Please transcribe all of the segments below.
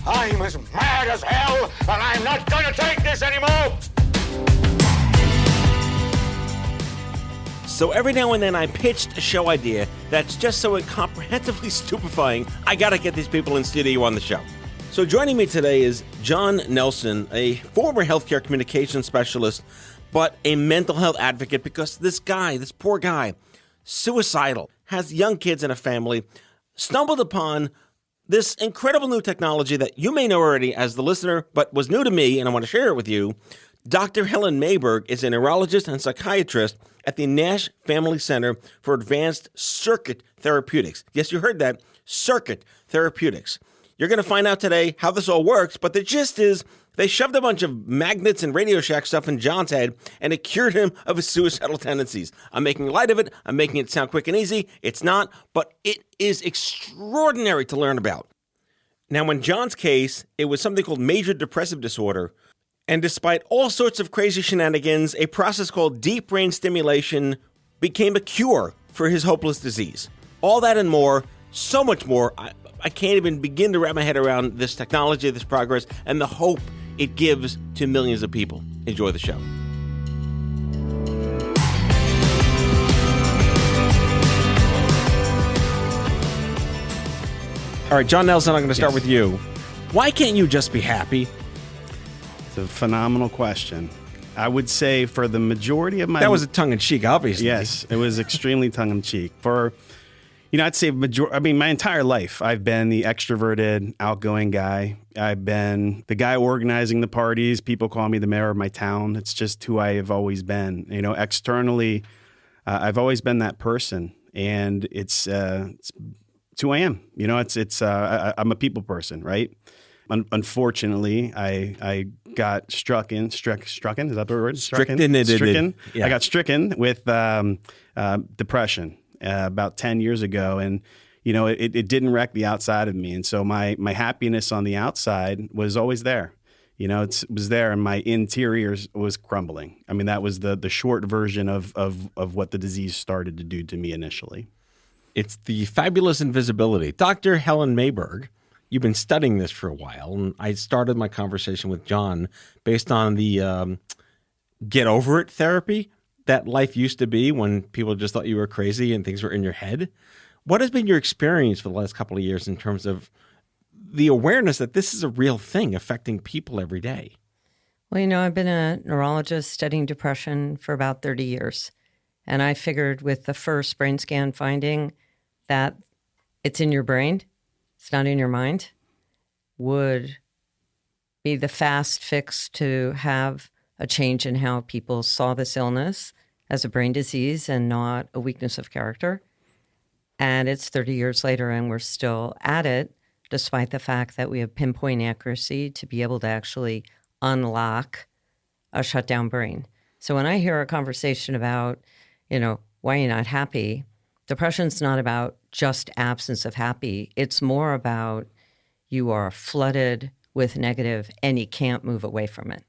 I'm as mad as hell, and I'm not going to take this anymore! So every now and then I pitched a show idea that's just so incomprehensibly stupefying, I gotta get these people in studio on the show. So joining me today is John Nelson, a former healthcare communications specialist, but a mental health advocate because this poor guy, suicidal, has young kids and a family, stumbled upon this incredible new technology that you may know already as the listener, but was new to me, and I want to share it with you. Dr. Helen Mayberg is a neurologist and psychiatrist at the Nash Family Center for Advanced Circuit Therapeutics. Yes, you heard that, Circuit Therapeutics. You're going to find out today how this all works, but the gist is they shoved a bunch of magnets and Radio Shack stuff in John's head, and it cured him of his suicidal tendencies. I'm making light of it. I'm making it sound quick and easy. It's not, but it is extraordinary to learn about. Now, in John's case, it was something called major depressive disorder, and despite all sorts of crazy shenanigans, a process called deep brain stimulation became a cure for his hopeless disease. All that and more, so much more. I can't even begin to wrap my head around this technology, this progress, and the hope it gives to millions of people. Enjoy the show. All right, John Nelson, I'm going to start with you. Why can't you just be happy? It's a phenomenal question. I would say for the majority of my... That was a tongue-in-cheek, obviously. Yes, it was extremely tongue-in-cheek. I'd say my entire life, I've been the extroverted, outgoing guy. I've been the guy organizing the parties. People call me the mayor of my town. It's just who I have always been. Externally, I've always been that person, and it's who I am. I'm a people person, right? Unfortunately, I got stricken. Is that the word? Stricken. Yeah. I got stricken with depression about 10 years ago, and it didn't wreck the outside of me, and so my happiness on the outside was always there. It was there, and my interior was crumbling. I mean, that was the short version of what the disease started to do to me initially. It's the fabulous invisibility. Dr. Helen Mayberg, you've been studying this for a while, and I started my conversation with John based on the get over it therapy that life used to be when people just thought you were crazy and things were in your head. What has been your experience for the last couple of years in terms of the awareness that this is a real thing affecting people every day? Well, I've been a neurologist studying depression for about 30 years. And I figured with the first brain scan finding that it's in your brain, it's not in your mind, would be the fast fix to have a change in how people saw this illness as a brain disease and not a weakness of character. And it's 30 years later, and we're still at it, despite the fact that we have pinpoint accuracy to be able to actually unlock a shutdown brain. So when I hear a conversation about, why you're not happy, depression's not about just absence of happy. It's more about you are flooded with negative and you can't move away from it.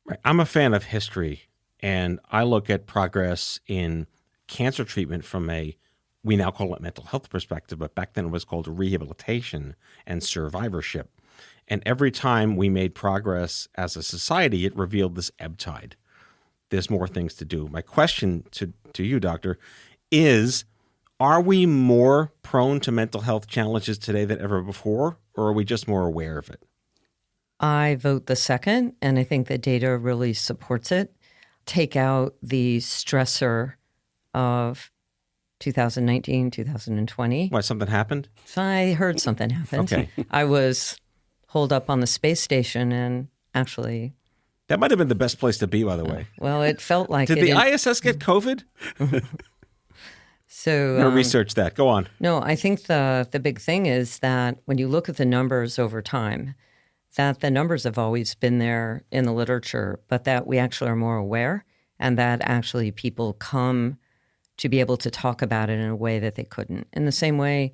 Right. I'm a fan of history, and I look at progress in cancer treatment from we now call it mental health perspective, but back then it was called rehabilitation and survivorship. And every time we made progress as a society, it revealed this ebb tide. There's more things to do. My question to you, doctor, is, are we more prone to mental health challenges today than ever before, or are we just more aware of it? I vote the second, and I think the data really supports it. Take out the stressor of 2019, 2020. Why, something happened? So I heard something happened. Okay. I was holed up on the space station, and actually... That might have been the best place to be, by the way. Well, it felt like Did it. the ISS get COVID? So I'm going to research that. Go on. No, I think the big thing is that when you look at the numbers over time, that the numbers have always been there in the literature, but that we actually are more aware, and that actually people come to be able to talk about it in a way that they couldn't. In the same way,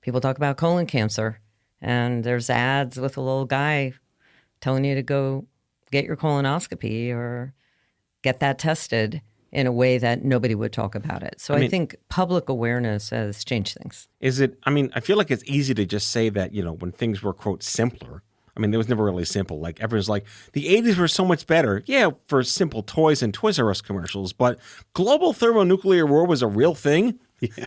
people talk about colon cancer, and there's ads with a little guy telling you to go get your colonoscopy or get that tested. in a way that nobody would talk about it. So I think public awareness has changed things. Is it, I mean, I feel like it's easy to just say that, when things were, quote, simpler. I mean, it was never really simple. Like, everyone's like, the 80s were so much better. Yeah, for simple toys and Toys R Us commercials. But global thermonuclear war was a real thing.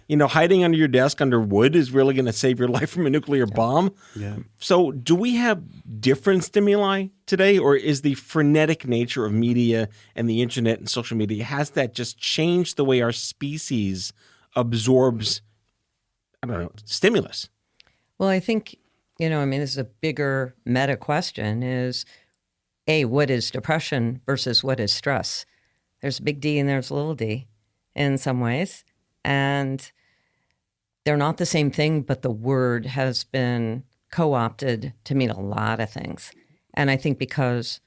Yeah. Hiding under your desk under wood is really going to save your life from a nuclear bomb. Yeah. So do we have different stimuli today, or is the frenetic nature of media and the internet and social media, has that just changed the way our species absorbs, stimulus? Well, I think, this is a bigger meta question is, what is depression versus what is stress? There's a big D and there's a little d in some ways. And they're not the same thing, but the word has been co-opted to mean a lot of things. And I think because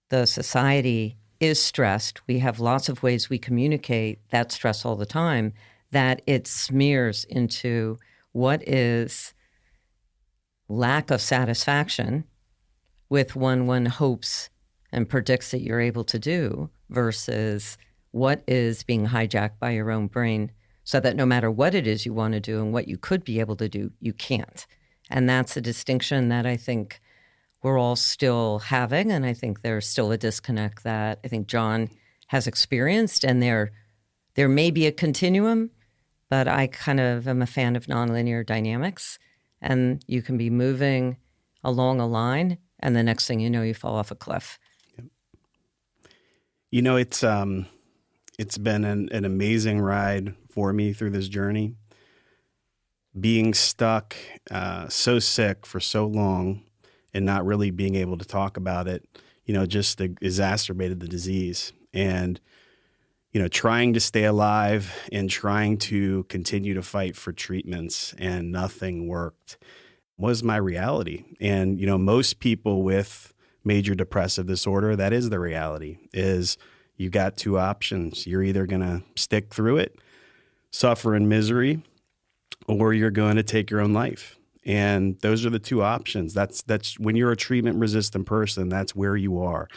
the society is stressed, we have lots of ways we communicate that stress all the time, that it smears into what is lack of satisfaction with one hopes and predicts that you're able to do versus what is being hijacked by your own brain so that no matter what it is you want to do and what you could be able to do, you can't. And that's a distinction that I think we're all still having. And I think there's still a disconnect that I think John has experienced. And there may be a continuum, but I kind of am a fan of nonlinear dynamics. And you can be moving along a line, and the next thing you know, you fall off a cliff. It's been an amazing ride for me through this journey. Being stuck, so sick for so long and not really being able to talk about it, just exacerbated the disease. And, trying to stay alive and trying to continue to fight for treatments and nothing worked was my reality. And, most people with major depressive disorder, that is the reality, is you got two options. You're either going to stick through it, suffer in misery, or you're going to take your own life. And those are the two options. That's when you're a treatment-resistant person, that's where you are.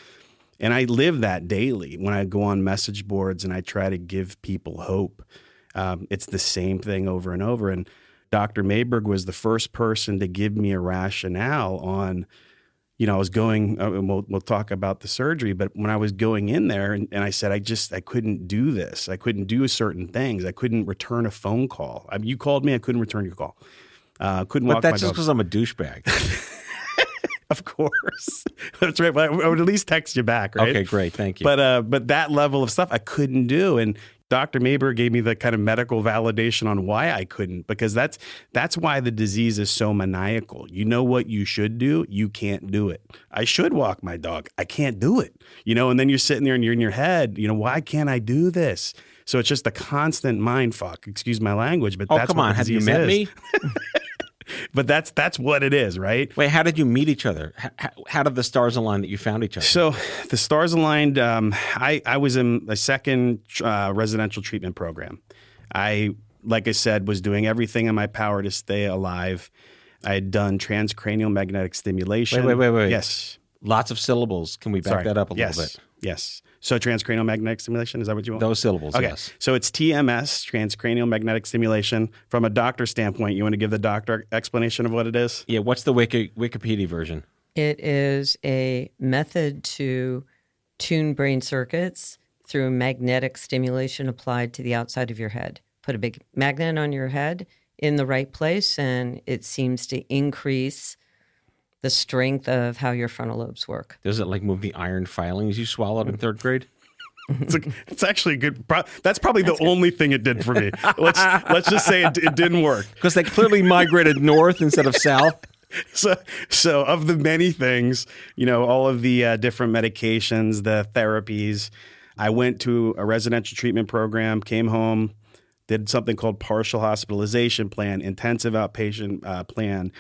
And I live that daily when I go on message boards and I try to give people hope. It's the same thing over and over. And Dr. Mayberg was the first person to give me a rationale on, I was going, and we'll talk about the surgery, but when I was going in there and I said, I couldn't do this. I couldn't do certain things. I couldn't return a phone call. You called me, I couldn't return your call. Couldn't walk my dog. But that's just because I'm a douchebag. Of course. That's right. But I would at least text you back, right? Okay, great. Thank you. But that level of stuff I couldn't do. And Dr. Mayberg gave me the kind of medical validation on why I couldn't, because that's why the disease is so maniacal. You know what you should do? You can't do it. I should walk my dog. I can't do it. And then you're sitting there and you're in your head, why can't I do this? So it's just a constant mind fuck. Excuse my language, but that's come on. Have you met me? But that's what it is, right? Wait, how did you meet each other? How did the stars align that you found each other? So the stars aligned. I was in a second residential treatment program. Like I said, was doing everything in my power to stay alive. I had done transcranial magnetic stimulation. Wait. Yes. Lots of syllables. Can we back that up a little bit? Yes. So transcranial magnetic stimulation, is that what you want? Those syllables, okay. Yes. So it's TMS, transcranial magnetic stimulation. From a doctor standpoint, you want to give the doctor explanation of what it is? Yeah, what's the Wikipedia version? It is a method to tune brain circuits through magnetic stimulation applied to the outside of your head. Put a big magnet on your head in the right place, and it seems to increase the strength of how your frontal lobes work. Does it move the iron filings you swallowed in third grade? It's actually good. That's probably the only thing it did for me. Let's just say it didn't work. Because they clearly migrated north instead of south. So of the many things, all of the different medications, the therapies, I went to a residential treatment program, came home, did something called partial hospitalization plan, intensive outpatient plan.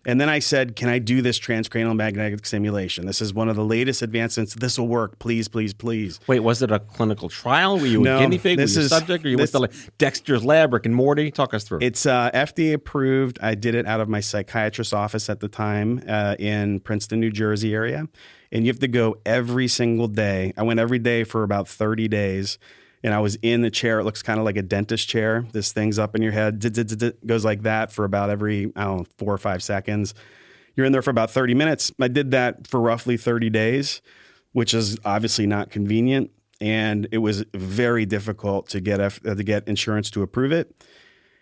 And then I said, can I do this transcranial magnetic stimulation? This is one of the latest advancements. This will work. Please, please, please. Wait, was it a clinical trial? Were you a guinea pig? Were you a subject? Or you went to Dexter's Lab, Rick and Morty? Talk us through. It's FDA approved. I did it out of my psychiatrist's office at the time in Princeton, New Jersey area. and you have to go every single day. I went every day for about 30 days. And I was in the chair. It looks kind of like a dentist chair. This thing's up in your head, goes like that for about every, 4 or 5 seconds. You're in there for about 30 minutes. I did that for roughly 30 days, which is obviously not convenient. And it was very difficult to get insurance to approve it.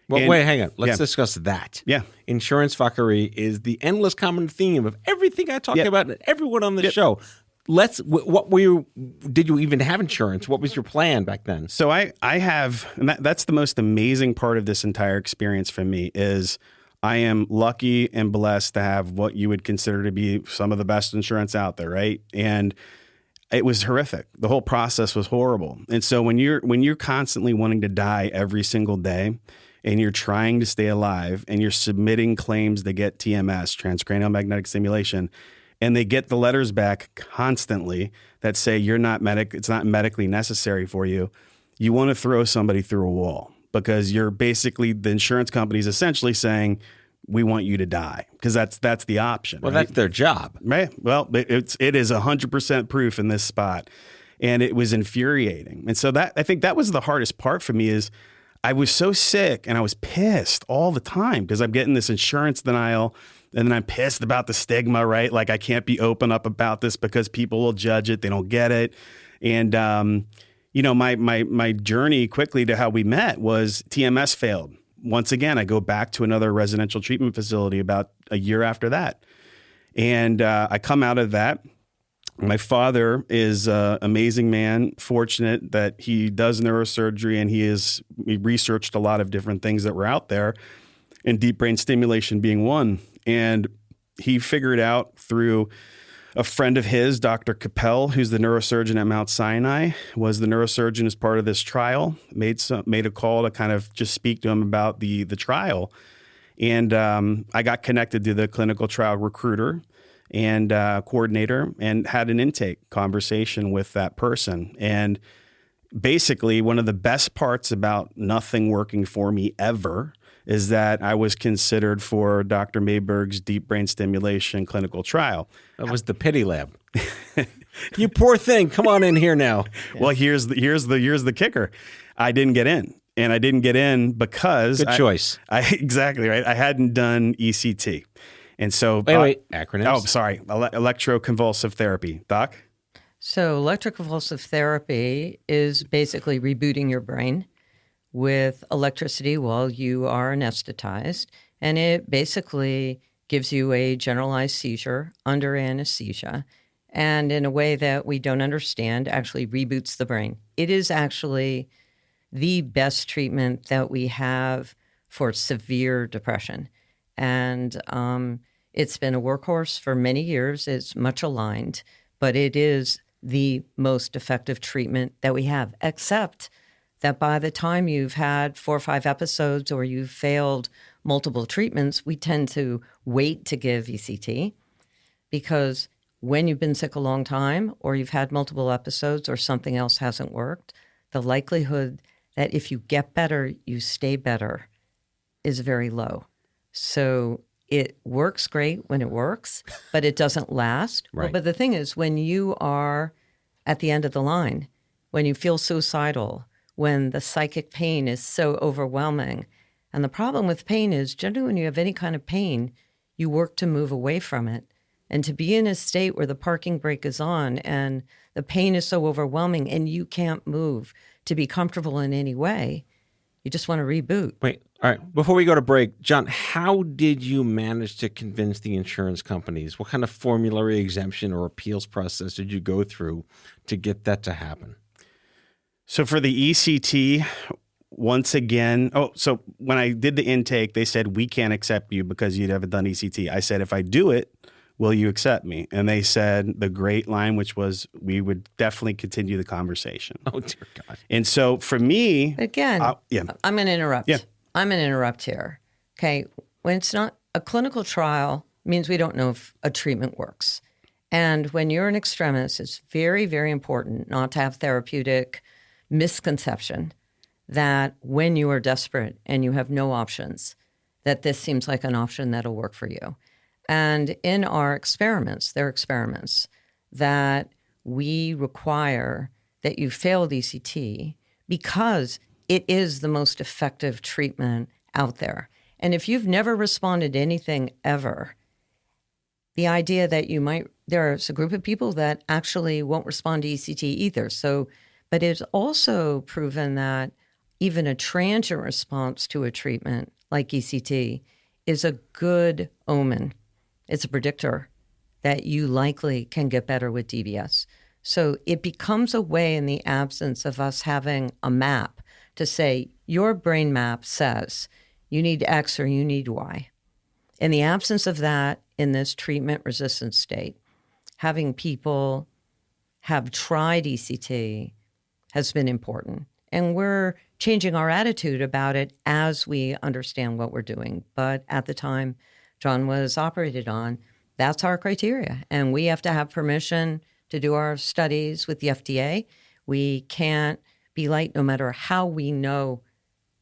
Well, wait, hang on. Let's discuss that. Yeah. Insurance fuckery is the endless common theme of everything I talk about and everyone on the show. Did you even have insurance? What was your plan back then? So I have, and that's the most amazing part of this entire experience for me is I am lucky and blessed to have what you would consider to be some of the best insurance out there, right? And it was horrific. The whole process was horrible. And so when you're constantly wanting to die every single day and you're trying to stay alive and you're submitting claims to get TMS, transcranial magnetic stimulation, and they get the letters back constantly that say it's not medically necessary for you, you want to throw somebody through a wall because you're basically, the insurance company is essentially saying, we want you to die because that's the option. Well, right? that's their job. Right. Well, it is 100% proof in this spot. And it was infuriating. And so I think that was the hardest part for me is I was so sick and I was pissed all the time because I'm getting this insurance denial. And then I'm pissed about the stigma, right? Like I can't be open up about this because people will judge it. They don't get it. And, my journey quickly to how we met was TMS failed. Once again, I go back to another residential treatment facility about a year after that. And I come out of that. My father is an amazing man, fortunate that he does neurosurgery and he researched a lot of different things that were out there, and deep brain stimulation being one. And he figured out through a friend of his, Dr. Capel, who's the neurosurgeon at Mount Sinai, was the neurosurgeon as part of this trial, made a call to kind of just speak to him about the trial. And I got connected to the clinical trial recruiter and coordinator and had an intake conversation with that person. And basically one of the best parts about nothing working for me ever is that I was considered for Dr. Mayberg's deep brain stimulation clinical trial. That was the pity lab. You poor thing. Come on in here now. Well, here's the kicker. I didn't get in. And I didn't get in because Good choice. Exactly right. I hadn't done ECT. And so wait, acronyms. Oh, sorry. Electroconvulsive therapy. Doc? So electroconvulsive therapy is basically rebooting your brain with electricity while you are anesthetized. And it basically gives you a generalized seizure under anesthesia. And in a way that we don't understand, actually reboots the brain. It is actually the best treatment that we have for severe depression. And it's been a workhorse for many years. It's much aligned, but it is the most effective treatment that we have, except that by the time you've had 4 or 5 episodes or you've failed multiple treatments, we tend to wait to give ECT because when you've been sick a long time or you've had multiple episodes or something else hasn't worked, the likelihood that if you get better, you stay better is very low. So it works great when it works, but it doesn't last. Right. But the thing is, when you are at the end of the line, when you feel suicidal, when the psychic pain is so overwhelming, and the problem with pain is generally when you have any kind of pain, you work to move away from it. And to be in a state where the parking brake is on and the pain is so overwhelming and you can't move to be comfortable in any way, you just want to reboot. Wait, all right. Before we go to break, John, how did you manage to convince the insurance companies? What kind of formulary exemption or appeals process did you go through to get that to happen? So for the ECT, once again, so when I did the intake, they said, we can't accept you because you haven't done ECT. I said, if I do it, will you accept me? And they said the great line, which was, we would definitely continue the conversation. Oh, dear God. And so for me... Again, I'm going to interrupt. Yeah. I'm going to interrupt here. Okay. When it's not a clinical trial means we don't know if a treatment works. And when you're an extremist, it's very, very important not to have therapeutic misconception that when you are desperate and you have no options, that this seems like an option that'll work for you. And in our experiments, they're experiments, that we require that you fail ECT because it is the most effective treatment out there. And if you've never responded to anything ever, the idea that there's a group of people that actually won't respond to ECT either. So, but it's also proven that even a transient response to a treatment like ECT is a good omen. It's a predictor that you likely can get better with DBS. So it becomes a way in the absence of us having a map to say, your brain map says you need X or you need Y. In the absence of that, in this treatment-resistant state, having people have tried ECT has been important. And we're changing our attitude about it as we understand what we're doing. But at the time John was operated on, that's our criteria. And we have to have permission to do our studies with the FDA. We can't be late no matter how we know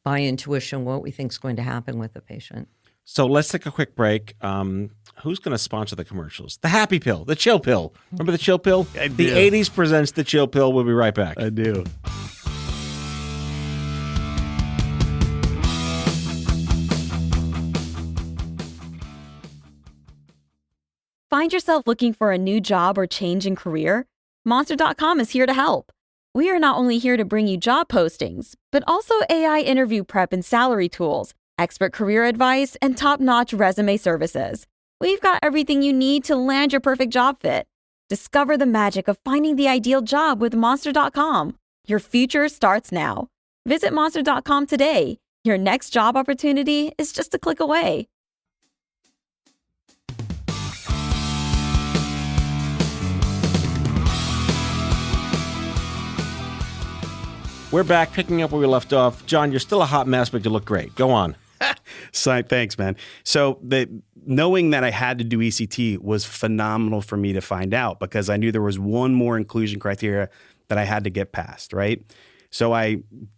by intuition what we think is going to happen with the patient. So let's take a quick break. Who's going to sponsor the commercials? The Happy Pill, the Chill Pill. Remember the Chill Pill? I do. The 80s presents the Chill Pill. We'll be right back. I do. Find yourself looking for a new job or change in career? Monster.com is here to help. We are not only here to bring you job postings, but also AI interview prep and salary tools, expert career advice, and top-notch resume services. We've got everything you need to land your perfect job fit. Discover the magic of finding the ideal job with Monster.com. Your future starts now. Visit Monster.com today. Your next job opportunity is just a click away. We're back, picking up where we left off. John, you're still a hot mess, but you look great. Go on. Thanks, man. So knowing that I had to do ECT was phenomenal for me to find out, because I knew there was one more inclusion criteria that I had to get past, right? So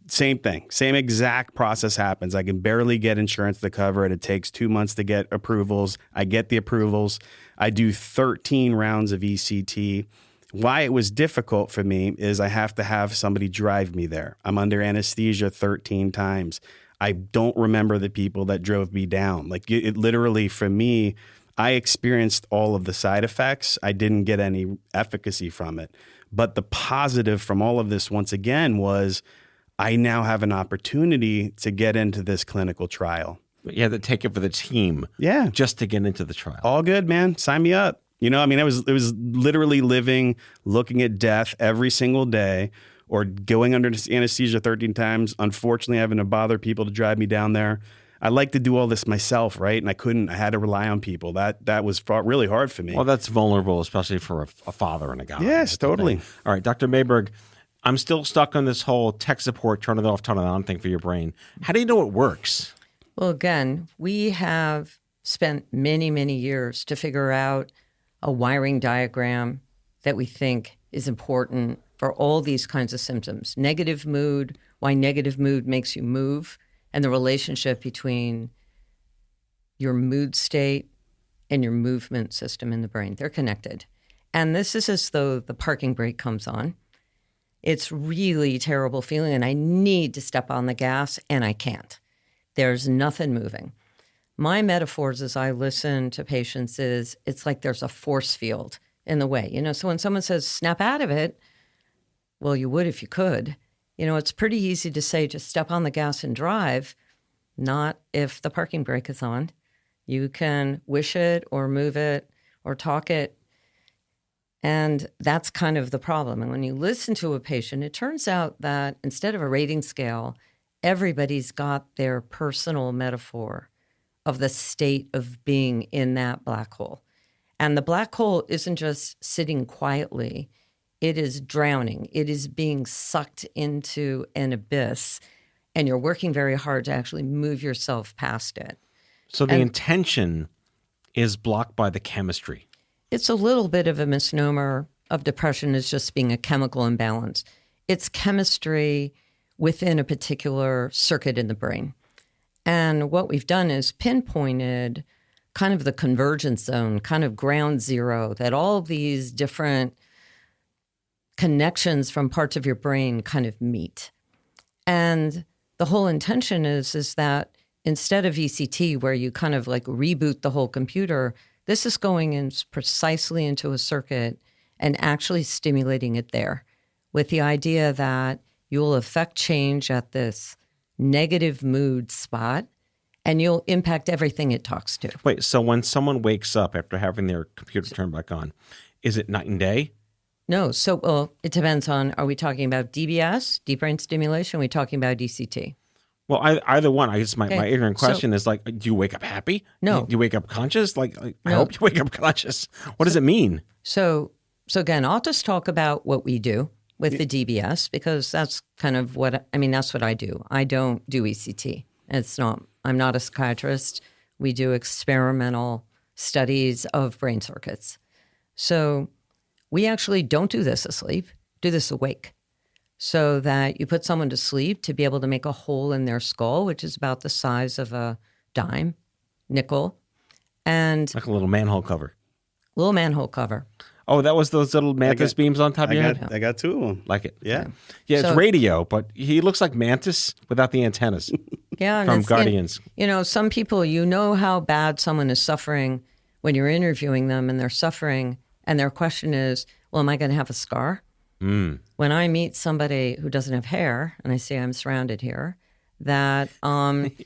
same thing, same exact process happens. I can barely get insurance to cover it. It takes 2 months to get approvals. I get the approvals. I do 13 rounds of ECT. Why it was difficult for me is I have to have somebody drive me there. I'm under anesthesia 13 times. I don't remember the people that drove me down. Like it literally, for me, I experienced all of the side effects. I didn't get any efficacy from it. But the positive from all of this, once again, was I now have an opportunity to get into this clinical trial. You had to take it for the team. Yeah. Just to get into the trial. All good, man. Sign me up. You know, I mean, it was literally living, looking at death every single day, or going under anesthesia 13 times, unfortunately having to bother people to drive me down there. I like to do all this myself, right? And I had to rely on people. That was really hard for me. Well, that's vulnerable, especially for a father and a guy. Yes, totally. All right, Dr. Mayberg, I'm still stuck on this whole tech support, turn it off, turn it on thing for your brain. How do you know it works? Well, again, we have spent many, many years to figure out a wiring diagram that we think is important for all these kinds of symptoms. Negative mood, why negative mood makes you move, and the relationship between your mood state and your movement system in the brain. They're connected. And this is as though the parking brake comes on. It's really terrible feeling, and I need to step on the gas, and I can't. There's nothing moving. My metaphors as I listen to patients is it's like there's a force field in the way. You know, so when someone says, snap out of it, well, you would if you could. You know, it's pretty easy to say, just step on the gas and drive, not if the parking brake is on. You can wish it or move it or talk it. And that's kind of the problem. And when you listen to a patient, it turns out that instead of a rating scale, everybody's got their personal metaphor of the state of being in that black hole. And the black hole isn't just sitting quietly. It is drowning. It is being sucked into an abyss, and you're working very hard to actually move yourself past it. So the intention is blocked by the chemistry. It's a little bit of a misnomer of depression as just being a chemical imbalance. It's chemistry within a particular circuit in the brain. And what we've done is pinpointed kind of the convergence zone, kind of ground zero, that all of these different connections from parts of your brain kind of meet. And the whole intention is that instead of ECT, where you kind of like reboot the whole computer, this is going in precisely into a circuit and actually stimulating it there with the idea that you will affect change at this negative mood spot and you'll impact everything it talks to. Wait, so when someone wakes up after having their computer turned back on, is it night and day? No. So, well, it depends on, are we talking about DBS, deep brain stimulation? Are we talking about DCT? Well, either one. I guess my ignorant So- question is like, do you wake up happy? No. Do you wake up conscious? Like I No. hope you wake up conscious. What does it mean? So again, I'll just talk about what we do with the DBS because that's kind of that's what I do. I don't do ECT. I'm not a psychiatrist. We do experimental studies of brain circuits. So we actually don't do this asleep, do this awake. So that you put someone to sleep to be able to make a hole in their skull, which is about the size of a dime, nickel, and Like a little manhole cover. little manhole cover. Oh, that was those little mantis beams on top of your head? I got 2 of them. Like it. Yeah. Yeah, it's So- radio, but he looks like Mantis without the antennas Yeah, and from it's- Guardians. and, some people, how bad someone is suffering when you're interviewing them and they're suffering, and their question is, well, am I going to have a scar? When I meet somebody who doesn't have hair, and I say I'm surrounded here, that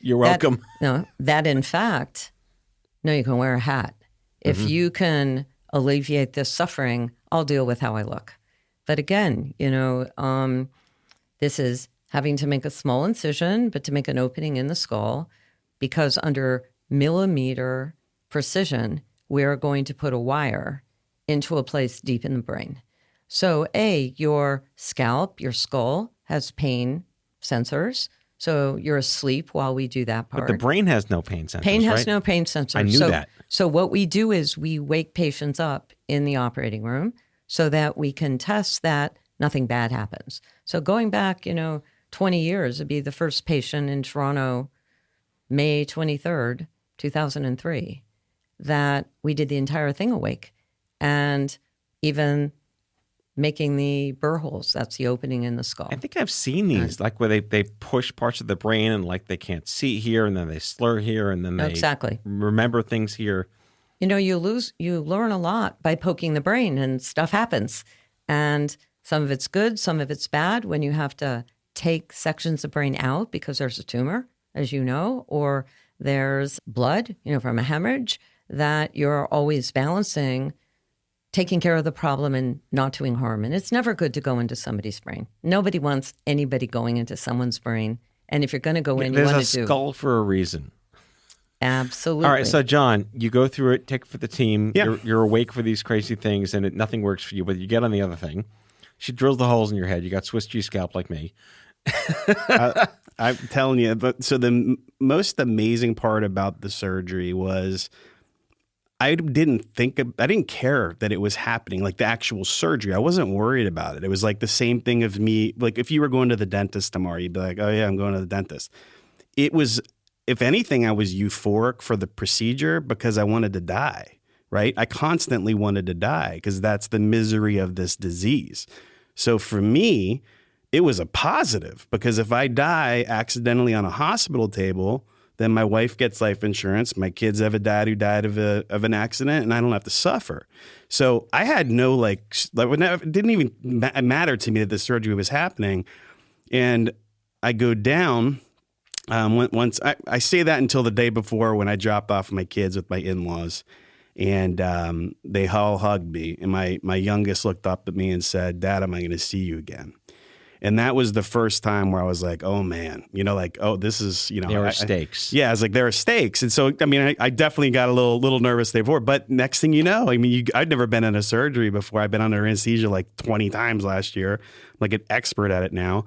You're welcome. that in fact, no, you can wear a hat. If you can alleviate this suffering, I'll deal with how I look. But again, this is having to make a small incision, but to make an opening in the skull, because under millimeter precision, we are going to put a wire into a place deep in the brain. So your scalp, your skull has pain sensors. So you're asleep while we do that part. But the brain has no pain sensors, Pain has right? no pain sensors. I knew that. So what we do is we wake patients up in the operating room so that we can test that nothing bad happens. So going back, 20 years, it'd be the first patient in Toronto, May 23rd, 2003, that we did the entire thing awake. And even making the burr holes, that's the opening in the skull. I think I've seen these, like where they push parts of the brain and like they can't see here and then they slur here and then they Exactly. remember things here. You learn a lot by poking the brain and stuff happens. And some of it's good, some of it's bad when you have to take sections of brain out because there's a tumor, as you know, or there's blood, from a hemorrhage, that you're always balancing taking care of the problem and not doing harm. And it's never good to go into somebody's brain. Nobody wants anybody going into someone's brain. And if you're going to go in, you want There's to a do. skull for a reason. Absolutely. All right, so John, you go through it, take it for the team. Yeah. You're awake for these crazy things, and nothing works for you. But you get on the other thing. She drills the holes in your head. You got Swiss G scalp like me. I'm telling you. But so the most amazing part about the surgery was I didn't care that it was happening, like the actual surgery. I wasn't worried about it. It was like the same thing of me. Like if you were going to the dentist tomorrow, you'd be like, oh yeah, I'm going to the dentist. It was, if anything, I was euphoric for the procedure because I wanted to die, right? I constantly wanted to die because that's the misery of this disease. So for me, it was a positive because if I die accidentally on a hospital table, then my wife gets life insurance. My kids have a dad who died of an accident, and I don't have to suffer. So I had no it didn't even matter to me that the surgery was happening. And I go down once I say that until the day before when I dropped off my kids with my in-laws, and they all hugged me. And my youngest looked up at me and said, "Dad, am I going to see you again?" And that was the first time where I was like, oh, man, this is, There are stakes. I was like, there are stakes. And so, I definitely got a little nervous there before. But next thing you know, I'd never been in a surgery before. I've been under anesthesia like 20 times last year. I'm like an expert at it now.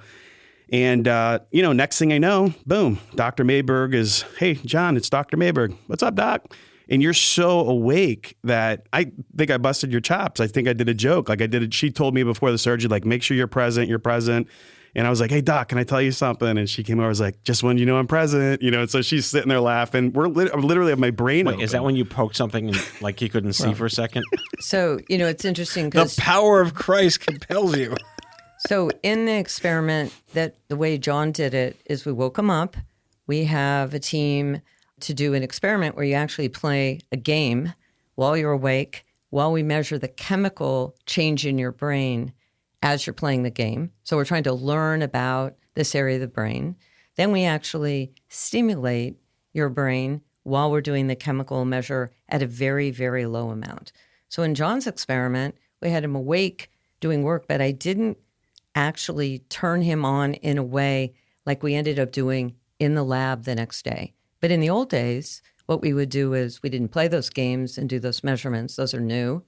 And, next thing I know, boom, Dr. Mayberg is, hey, John, it's Dr. Mayberg. What's up, doc? And you're so awake that I think I busted your chops. I think I did a joke. She told me before the surgery, like, make sure you're present. And I was like, hey, doc, can I tell you something? And she came over, I was like, just when you know I'm present, and so she's sitting there laughing. I'm literally have my brain open. Is that when you poked something and like you couldn't see for a second? So, it's interesting The because power of Christ compels you. so in the experiment, that the way John did it is we woke him up. We have a team to do an experiment where you actually play a game while you're awake, while we measure the chemical change in your brain as you're playing the game. So we're trying to learn about this area of the brain. Then we actually stimulate your brain while we're doing the chemical measure at a very, very low amount. So in John's experiment, we had him awake doing work, but I didn't actually turn him on in a way like we ended up doing in the lab the next day. But in the old days, what we would do is we didn't play those games and do those measurements. Those are new,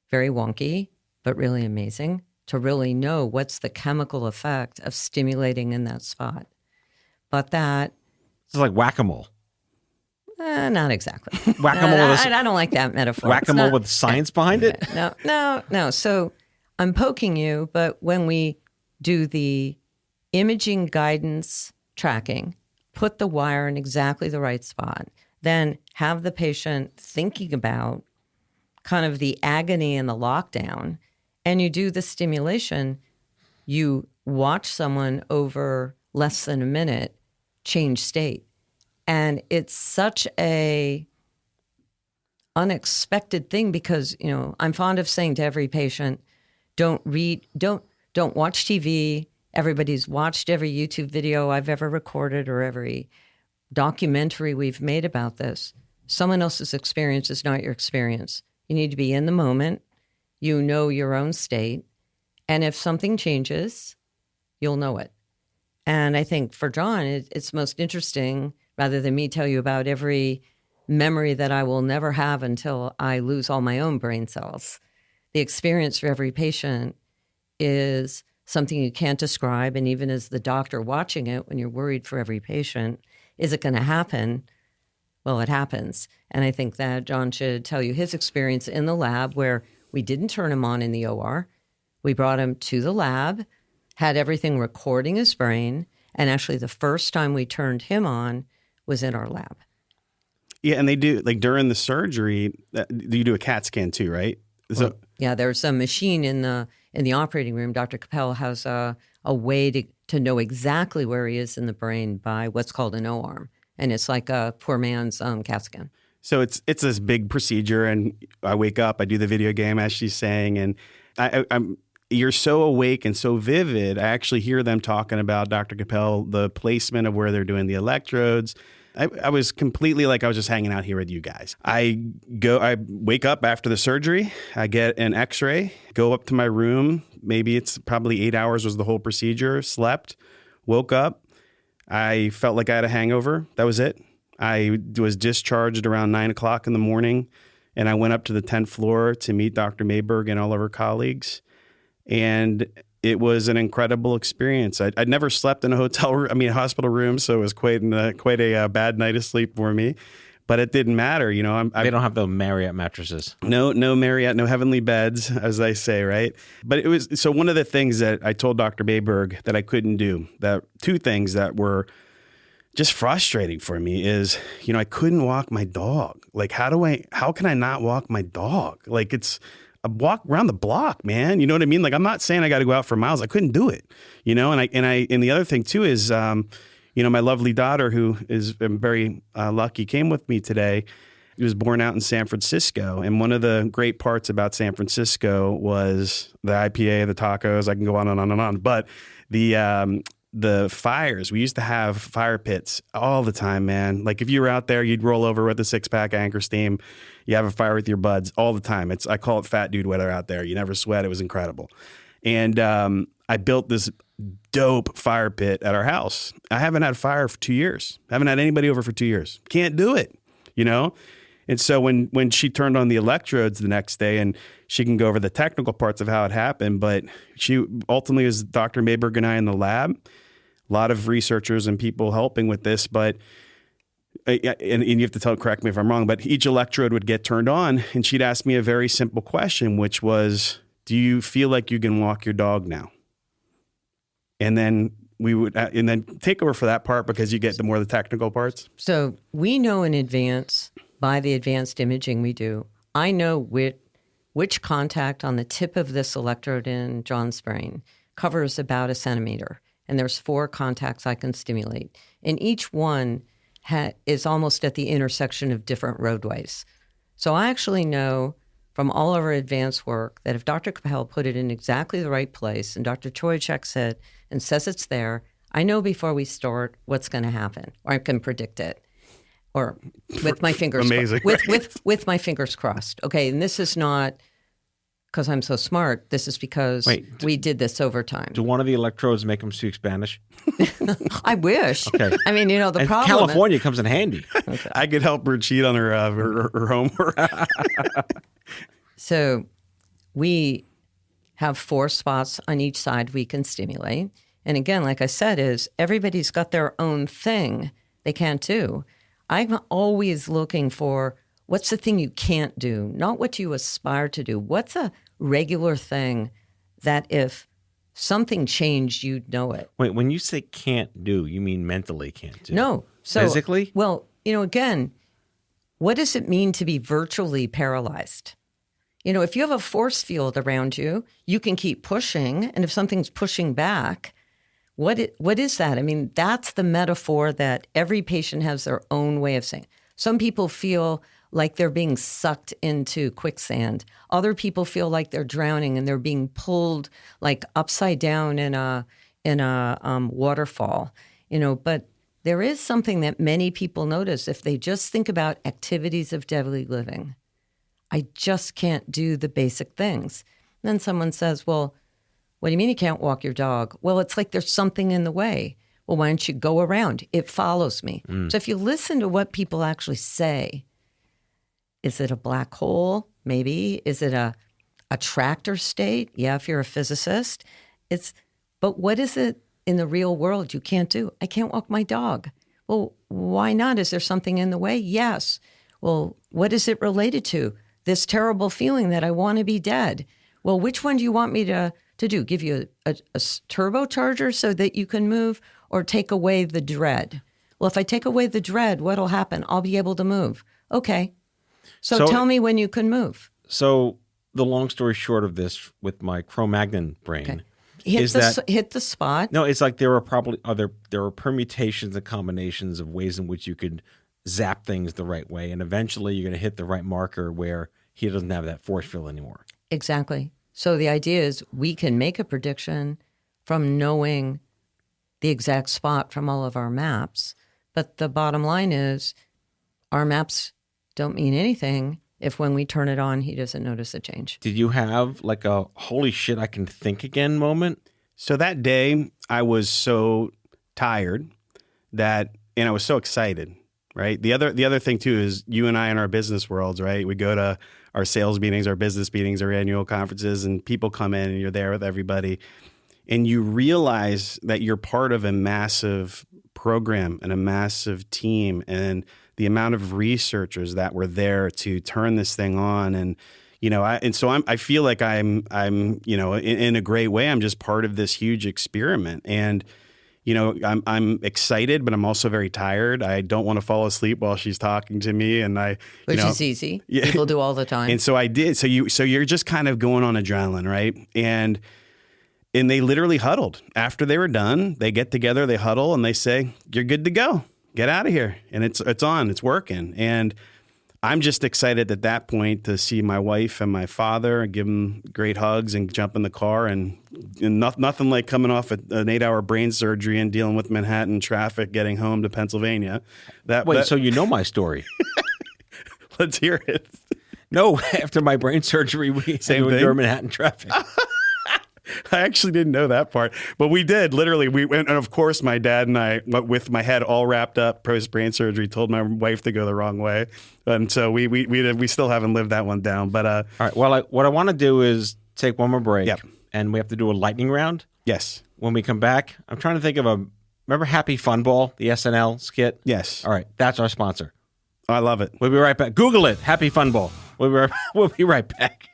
very wonky, but really amazing to really know what's the chemical effect of stimulating in that spot. But that... It's like whack-a-mole. Not exactly. Whack-a-mole. I don't like that metaphor. Whack-a-mole with science behind it? No. So I'm poking you, but when we do the imaging guidance tracking, put the wire in exactly the right spot, then have the patient thinking about kind of the agony and the lockdown, and you do the stimulation, you watch someone over less than a minute change state. And it's such a unexpected thing because, I'm fond of saying to every patient, don't watch TV. Everybody's watched every YouTube video I've ever recorded or every documentary we've made about this. Someone else's experience is not your experience. You need to be in the moment. You know your own state. And if something changes, you'll know it. And I think for John, it's most interesting, rather than me tell you about every memory that I will never have until I lose all my own brain cells. The experience for every patient is something you can't describe. And even as the doctor watching it, when you're worried for every patient, is it going to happen? Well, it happens. And I think that John should tell you his experience in the lab where we didn't turn him on in the OR. We brought him to the lab, had everything recording his brain. And actually the first time we turned him on was in our lab. Yeah, and they do, like during the surgery, you do a CAT scan too, right? So yeah, there's a machine in the operating room. Dr. Capel has a way to know exactly where he is in the brain by what's called an O-arm. And it's like a poor man's CAT scan. So it's this big procedure, and I wake up, I do the video game as she's saying, and I'm you're so awake and so vivid. I actually hear them talking about Dr. Capel, the placement of where they're doing the electrodes. I was completely like I was just hanging out here with you guys. I wake up after the surgery. I get an x-ray, go up to my room. Maybe it's probably 8 hours was the whole procedure. Slept, woke up. I felt like I had a hangover. That was it. I was discharged around 9 o'clock in the morning, and I went up to the 10th floor to meet Dr. Mayberg and all of her colleagues. And it was an incredible experience. I'd never slept in a hospital room, so it was quite a bad night of sleep for me. But it didn't matter, They don't have the Marriott mattresses. No Marriott, no heavenly beds, as I say, right? But it was so one of the things that I told Dr. Mayberg that I couldn't do, that two things that were just frustrating for me is, I couldn't walk my dog. Like, how can I not walk my dog? Like, it's a walk around the block, man. You know what I mean? Like, I'm not saying I got to go out for miles. I couldn't do it, and the other thing too is, my lovely daughter, who is very lucky, came with me today. He was born out in San Francisco. And one of the great parts about San Francisco was the IPA, the tacos. I can go on and on and on. But the fires, we used to have fire pits all the time, man. Like if you were out there, you'd roll over with a 6-pack Anchor Steam. You have a fire with your buds all the time. I call it fat dude weather out there. You never sweat. It was incredible. And I built this dope fire pit at our house. I haven't had fire for 2 years. I haven't had anybody over for 2 years. Can't do it, And so when she turned on the electrodes the next day, and she can go over the technical parts of how it happened, but she ultimately was Dr. Mayberg and I in the lab, a lot of researchers and people helping with this, but and you have to correct me if I'm wrong, but each electrode would get turned on, and she'd ask me a very simple question, which was, do you feel like you can walk your dog now? and then we would and then take over for that part because you get the more of the technical parts. So we know in advance by the advanced imaging we do. I know which contact on the tip of this electrode in John's brain covers about 1 centimeter. And there's 4 contacts I can stimulate. And each one is almost at the intersection of different roadways. So I actually know from all of our advanced work that if Dr. Capel put it in exactly the right place and Dr. Choi checks it and says it's there, I know before we start what's going to happen, or I can predict it. Or with my fingers Amazing. with my fingers crossed. Okay, and this is not because I'm so smart. This is because we did this over time. Do one of the electrodes make them speak Spanish? I wish. Okay. I mean, the and problem. California comes in handy. Okay. I could help her cheat on her homework. So we have 4 spots on each side we can stimulate. And again, like I said, is everybody's got their own thing they can't do. I'm always looking for what's the thing you can't do, not what you aspire to do. What's a regular thing that if something changed, you'd know it? Wait, when you say can't do, you mean mentally can't do? No. So, physically? Well, again, what does it mean to be virtually paralyzed? If you have a force field around you, you can keep pushing. And if something's pushing back, what is that? I mean, that's the metaphor that every patient has their own way of saying. Some people feel like they're being sucked into quicksand. Other people feel like they're drowning and they're being pulled like upside down in a waterfall. But there is something that many people notice if they just think about activities of daily living. I just can't do the basic things. And then someone says, well, what do you mean you can't walk your dog? Well, it's like there's something in the way. Well, why don't you go around? It follows me. So if you listen to what people actually say, is it a black hole? Maybe. Is it a tractor state? Yeah, if you're a physicist. But what is it in the real world you can't do? I can't walk my dog. Well, why not? Is there something in the way? Yes. Well, what is it related to? This terrible feeling that I want to be dead. Well, which one do you want me to do? Give you a turbocharger so that you can move, or take away the dread? Well, if I take away the dread, what'll happen? I'll be able to move. Okay. So tell me when you can move. So the long story short of this with my Cro-Magnon brain hit the spot. No, it's like there are permutations and combinations of ways in which you could zap things the right way, and eventually you're going to hit the right marker where he doesn't have that force field anymore. Exactly. So the idea is we can make a prediction from knowing the exact spot from all of our maps. But the bottom line is our maps don't mean anything if when we turn it on, he doesn't notice a change. Did you have like a holy shit, I can think again moment? So that day I was so tired and I was so excited, right? The other thing too is you and I in our business worlds, right? We go to our sales meetings, our business meetings, our annual conferences, and people come in and you're there with everybody. And you realize that you're part of a massive program and a massive team, and the amount of researchers that were there to turn this thing on. And, I feel like I'm in a great way, I'm just part of this huge experiment. And, I'm excited, but I'm also very tired. I don't want to fall asleep while she's talking to me. And which is easy. Yeah. People do all the time. And so I did. So you're just kind of going on adrenaline, right? And they literally huddled. After they were done, they get together, they huddle, and they say, "You're good to go. Get out of here." And it's on, it's working. And I'm just excited at that point to see my wife and my father and give them great hugs and jump in the car. And nothing like coming off an 8-hour brain surgery and dealing with Manhattan traffic, getting home to Pennsylvania. So you know my story. Let's hear it. No, after my brain surgery, we had to endure Manhattan traffic. I actually didn't know that part, but we did. Literally, we went, and of course, my dad and I, with my head all wrapped up post brain surgery, told my wife to go the wrong way, and so we still haven't lived that one down. But all right, well, what I want to do is take one more break, Yep. and we have to do a lightning round. Yes. When we come back, I'm trying to think of remember Happy Fun Ball, the SNL skit? Yes. All right, that's our sponsor. I love it. We'll be right back. Google it, Happy Fun Ball. We'll be right back.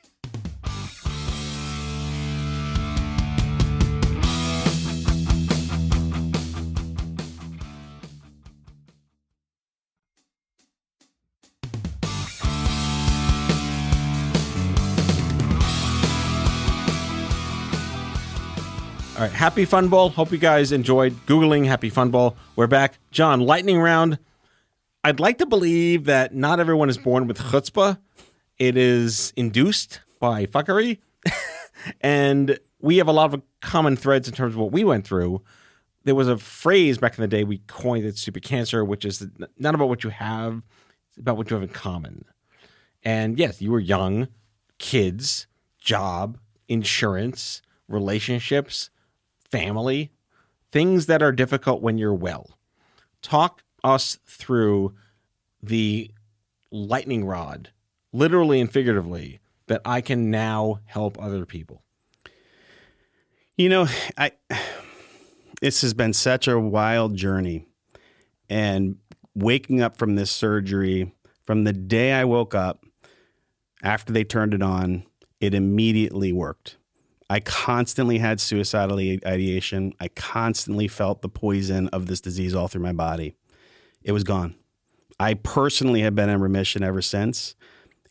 All right, happy Fun Ball. Hope you guys enjoyed Googling Happy Fun Ball. We're back. John, lightning round. I'd like to believe that not everyone is born with chutzpah. It is induced by fuckery. And we have a lot of common threads in terms of what we went through. There was a phrase back in the day we coined at Stupid Cancer, which is not about what you have, it's about what you have in common. And yes, you were young, kids, job, insurance, relationships, family, things that are difficult when you're well. Talk us through the lightning rod, literally and figuratively, that I can now help other people. You know, this has been such a wild journey. And waking up from this surgery, from the day I woke up, after they turned it on, it immediately worked. I constantly had suicidal ideation. I constantly felt the poison of this disease all through my body. It was gone. I personally have been in remission ever since.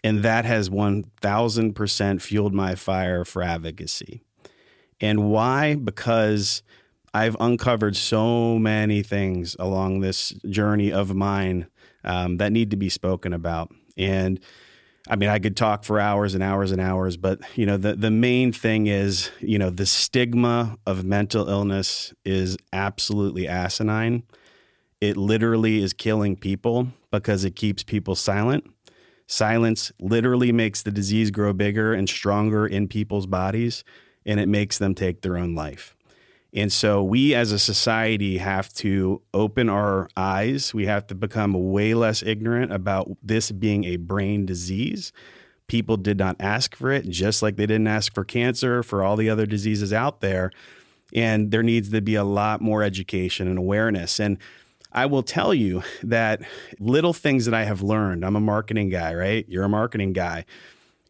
And that has 1,000% fueled my fire for advocacy. And why? Because I've uncovered so many things along this journey of mine that need to be spoken about. And I mean, I could talk for hours and hours and hours, but you know, the main thing is, you know, the stigma of mental illness is absolutely asinine. It literally is killing people because it keeps people silent. Silence literally makes the disease grow bigger and stronger in people's bodies, and it makes them take their own life. And so we as a society have to open our eyes. We have to become way less ignorant about this being a brain disease. People did not ask for it, just like they didn't ask for cancer, for all the other diseases out there. And there needs to be a lot more education and awareness. And I will tell you that little things that I have learned, I'm a marketing guy, right? You're a marketing guy.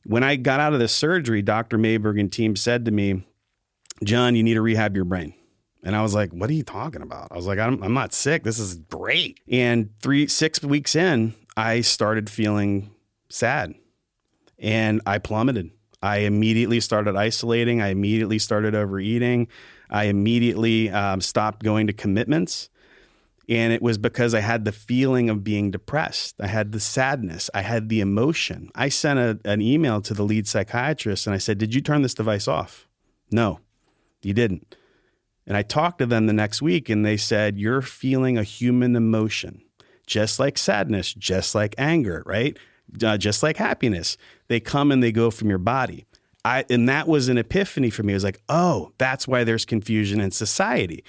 When I got out of this surgery, Dr. Mayberg and team said to me, John, you need to rehab your brain. And I was like, what are you talking about? I was like, I'm not sick. This is great. And 6 weeks in, I started feeling sad and I plummeted. I immediately started isolating. I immediately started overeating. I immediately stopped going to commitments. And it was because I had the feeling of being depressed. I had the sadness. I had the emotion. I sent an email to the lead psychiatrist and I said, did you turn this device off? No, you didn't. And I talked to them the next week and they said, you're feeling a human emotion, just like sadness, just like anger, right? Just like happiness. They come and they go from your body. And that was an epiphany for me. I was like, oh, that's why there's confusion in society.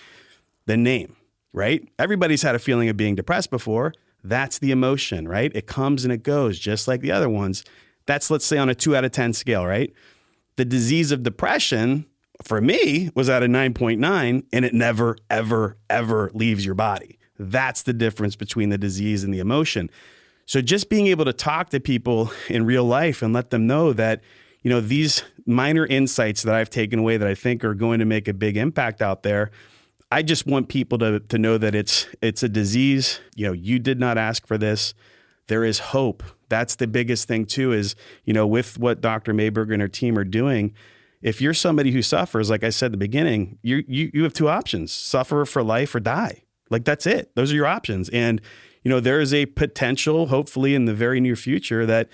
The name, right? Everybody's had a feeling of being depressed before. That's the emotion, right? It comes and it goes just like the other ones. That's, let's say, on a 2 out of 10 scale, right? The disease of depression, for me, was at a 9.9, and it never, ever, ever leaves your body. That's the difference between the disease and the emotion. So just being able to talk to people in real life and let them know that, you know, these minor insights that I've taken away that I think are going to make a big impact out there, I just want people to know that it's a disease. You know, you did not ask for this. There is hope. That's the biggest thing too, is, you know, with what Dr. Mayberg and her team are doing, if you're somebody who suffers, like I said at the beginning, you have 2 options: suffer for life or die. Like, that's it. Those are your options. And, you know, there is a potential, hopefully in the very near future, that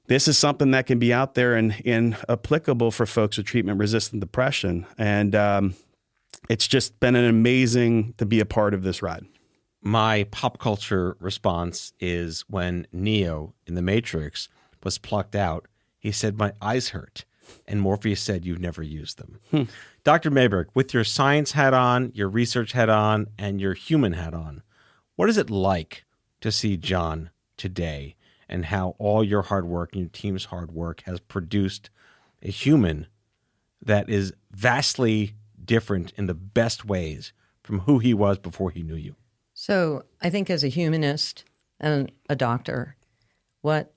this is something that can be out there and applicable for folks with treatment-resistant depression. And it's just been an amazing to be a part of this ride. My pop culture response is when Neo in The Matrix was plucked out, he said, my eyes hurt. And Morpheus said, you've never used them. Dr. Mayberg, with your science hat on, your research hat on, and your human hat on, what is it like to see John today and how all your hard work and your team's hard work has produced a human that is vastly different in the best ways from who he was before he knew you? So I think as a humanist and a doctor, what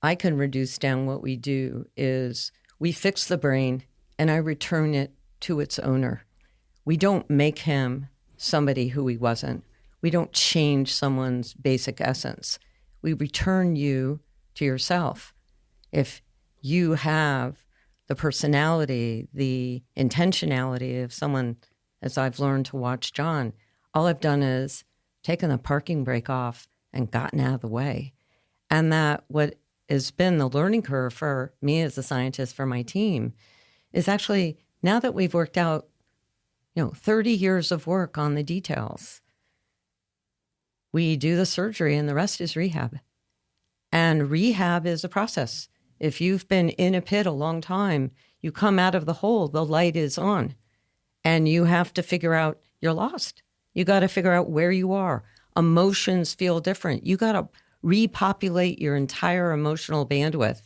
I can reduce down what we do is we fix the brain and I return it to its owner. We don't make him somebody who he wasn't. We don't change someone's basic essence. We return you to yourself. If you have the personality, the intentionality of someone, as I've learned to watch John, all I've done is taken the parking brake off and gotten out of the way. And that what has been the learning curve for me as a scientist, for my team, is actually now that we've worked out, 30 years of work on the details, we do the surgery and the rest is rehab. And rehab is a process. If you've been in a pit a long time, you come out of the hole, the light is on, and you have to figure out you're lost. You got to figure out where you are. Emotions feel different. You got to repopulate your entire emotional bandwidth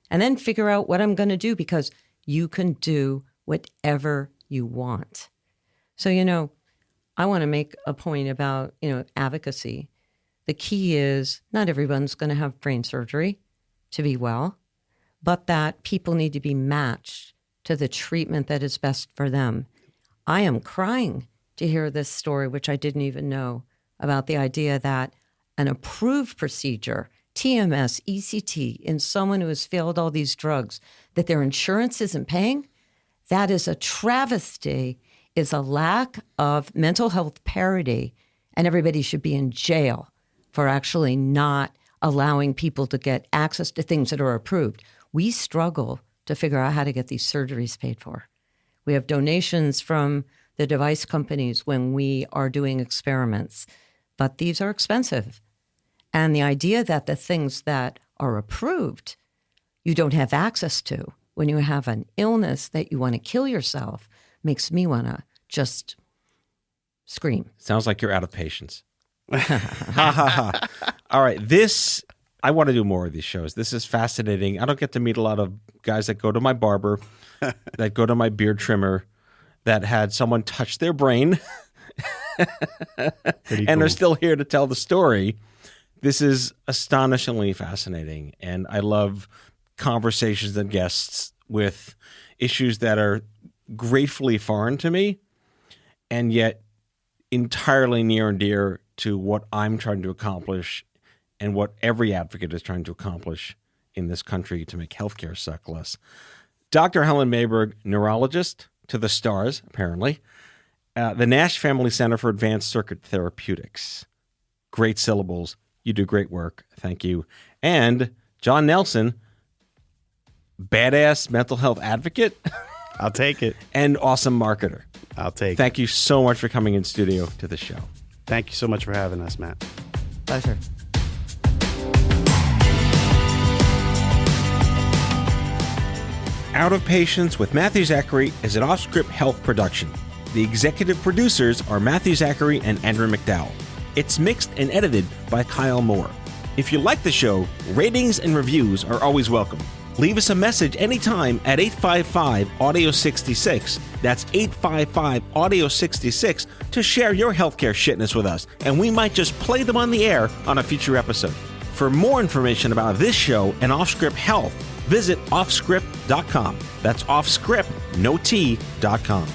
and then figure out what I'm going to do, because you can do whatever you want. So, I want to make a point about, advocacy. The key is not everyone's going to have brain surgery to be well, but that people need to be matched to the treatment that is best for them. I am crying to hear this story, which I didn't even know, about the idea that an approved procedure, TMS, ECT, in someone who has failed all these drugs, that their insurance isn't paying, that is a travesty, is a lack of mental health parity, and everybody should be in jail for actually not allowing people to get access to things that are approved. We struggle to figure out how to get these surgeries paid for. We have donations from the device companies when we are doing experiments, but these are expensive. And the idea that the things that are approved, you don't have access to when you have an illness that you want to kill yourself, makes me want to just scream. Sounds like you're out of patience. Ha ha ha. All right, I want to do more of these shows. This is fascinating. I don't get to meet a lot of guys that go to my barber, that go to my beard trimmer, that had someone touch their brain and are still here to tell the story. This is astonishingly fascinating, and I love conversations and guests with issues that are gratefully foreign to me and yet entirely near and dear to what I'm trying to accomplish and what every advocate is trying to accomplish in this country to make healthcare suck less. Dr. Helen Mayberg, neurologist to the stars, apparently. The Nash Family Center for Advanced Circuit Therapeutics. Great syllables. You do great work. Thank you. And John Nelson, badass mental health advocate. I'll take it. And awesome marketer. I'll take it. Thank you so much for coming in studio to the show. Thank you so much for having us, Matt. Pleasure. Out of Patience with Matthew Zachary is an off-script health production. The executive producers are Matthew Zachary and Andrew McDowell. It's mixed and edited by Kyle Moore. If you like the show, ratings and reviews are always welcome. Leave us a message anytime at 855-AUDIO-66. That's 855-AUDIO-66 to share your healthcare shitness with us, and we might just play them on the air on a future episode. For more information about this show and Off-Script Health, visit offscript.com. That's offscript, no T.com.